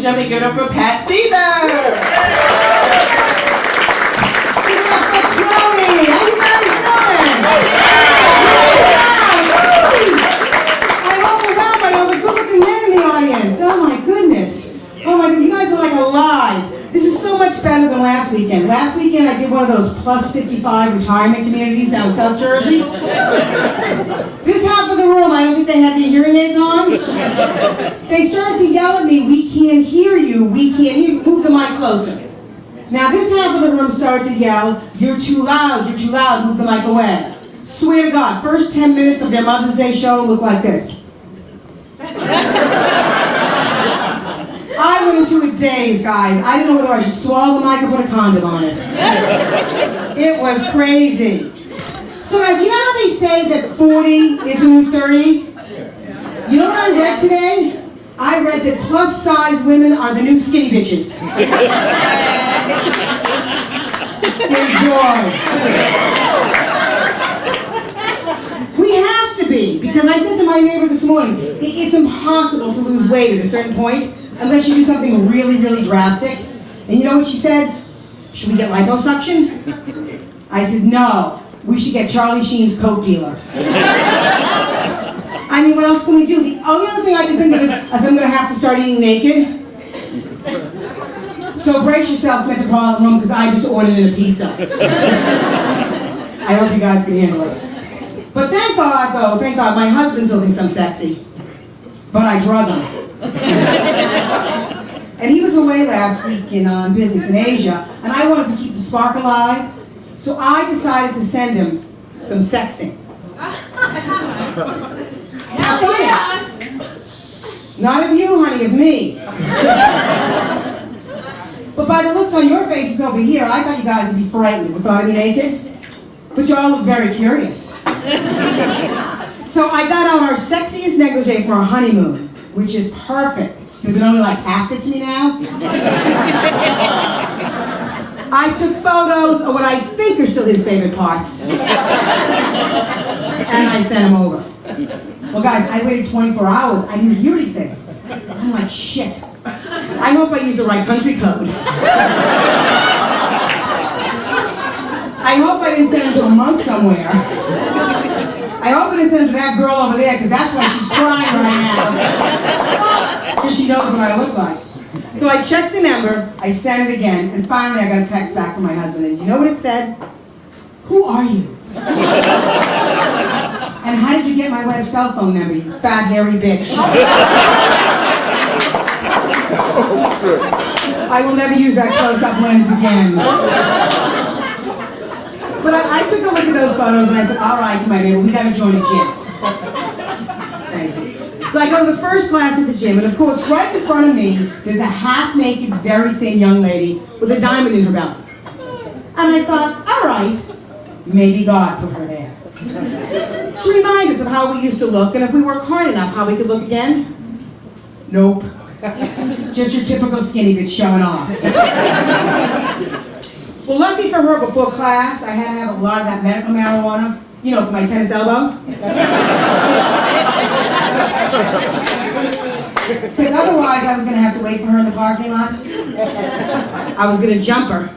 and gentlemen, give it up for PatCeasar! Give it up for Chloe! How you guys doing? I'm overwhelmed by all the good-looking men in the audience. Oh my goodness. Oh my god, you guys are like alive. This is so much better than last weekend. Last weekend I did one of those plus 55 retirement communities down in South Jersey. This half of the room, I don't think they had their hearing aids on. They started to yell at me, "We can't hear you, we can't hear you." Move the mic closer. Now this half of the room started to yell, "You're too loud, move the mic away." Swear to God, first 10 minutes of their Mother's Day show looked like this. I went into a daze, guys. I didn't know whether I should swallow the mic or put a condom on it. It was crazy. So guys, you know how they say that 40 is the new 30? You know what I read today? I read that plus size women are the new skinny bitches. Enjoy. We have to be, because I said to my neighbor this morning, it's impossible to lose weight at a certain point unless you do something really, really drastic. And you know what she said? Should we get liposuction? I said, no, we should get Charlie Sheen's coke dealer. I mean, what else can we do? The only other thing I can think of is I'm going to have to start eating naked. So brace yourselves, Metropolitan Room, because I just ordered in a pizza. I hope you guys can handle it. But thank God, though, thank God, my husband still thinks I'm sexy. But I drug him. And he was away last week on business in Asia, and I wanted to keep the spark alive, so I decided to send him some sexting. Now, funny. Not of you, honey, of me. But by the looks on your faces over here, I thought you guys would be frightened with thought of me naked. But you all look very curious. So I got out our sexiest negligee for our honeymoon, which is perfect, because it only like half fits me now. I took photos of what I think are still his favorite parts. And I sent him over. Well guys, I waited 24 hours, I didn't hear anything. I'm like, shit. I hope I used the right country code. I hope I didn't send him to a monk somewhere. I hope I didn't send him to that girl over there, because that's why she's crying right now. Because she knows what I look like. So I checked the number, I sent it again, and finally I got a text back from my husband, and you know what it said? Who are you? And how did you get my wife's cell phone number, you fat, hairy bitch? I will never use that close-up lens again. But I took a look at those photos and I said, all right, to my neighbor, we got to join a gym. Thank you. So I go to the first class at the gym, and of course, right in front of me, there's a half-naked, very thin young lady with a diamond in her belly. And I thought, all right, maybe God put her there. To remind us of how we used to look, and if we work hard enough, how we could look again? Nope. Just your typical skinny bitch showing off. Well, lucky for her, before class, I had to have a lot of that medical marijuana, you know, for my tennis elbow. Because otherwise, I was going to have to wait for her in the parking lot. I was going to jump her.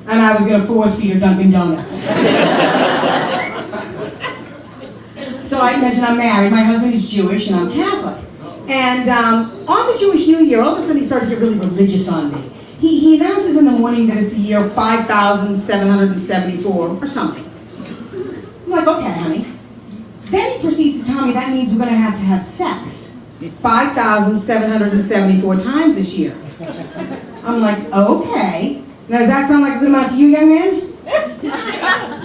And I was going to force feed her Dunkin' Donuts. So I mentioned I'm married. My husband is Jewish, and I'm Catholic. And on the Jewish New Year, all of a sudden he starts to get really religious on me. He announces in the morning that it's the year 5,774 or something. I'm like, okay, honey. Then he proceeds to tell me that means we're going to have sex 5,774 times this year. I'm like, okay. Now, does that sound like a good amount to you, young man?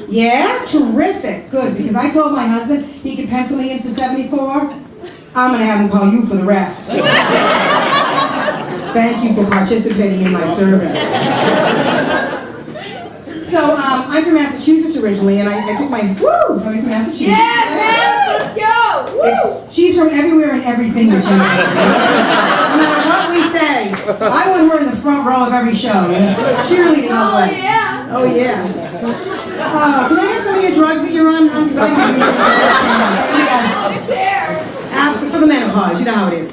Yeah? Terrific. Good. Because I told my husband he could pencil me in for 74. I'm going to have him call you for the rest. Thank you for participating in my survey. So, I'm from Massachusetts originally, and I took my, somebody from Massachusetts. Yeah, let's go! Woo! She's from everywhere and everything this year. No matter what we say, I want her in the front row of every show. Cheerleading all the way. Yeah. Oh, yeah. Can I have some of your drugs that you're on? Because I can use them. I'll share. Absolutely, for the menopause, you know how it is.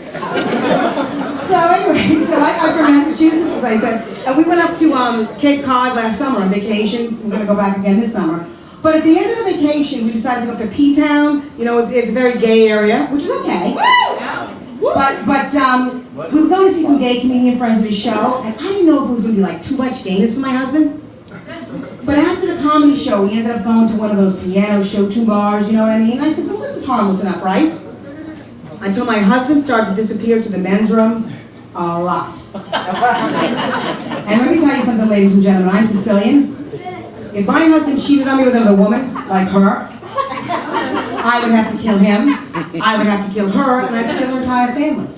So anyway, So I'm from Massachusetts, as I said. And we went up to Cape Cod last summer on vacation. We're going to go back again this summer. But at the end of the vacation, we decided to go up to P-Town. You know, it's a very gay area, which is okay. But we were going to see some gay comedian friends of his show, and I didn't know if it was going to be like too much gayness for my husband. But after the comedy show, we ended up going to one of those piano show-tune bars, you know what I mean? And I said, well, this is harmless enough, right? Until my husband started to disappear to the men's room a lot. And let me tell you something, ladies and gentlemen, I'm Sicilian. If my husband cheated on me with another woman, like her, I would have to kill him, I would have to kill her, and I'd kill her entire family.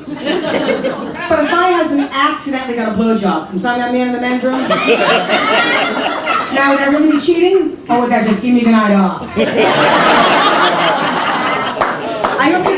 But if my husband accidentally got a blowjob from some young man in the men's room, now would that really be cheating? Or would that just give me the night off? I hope you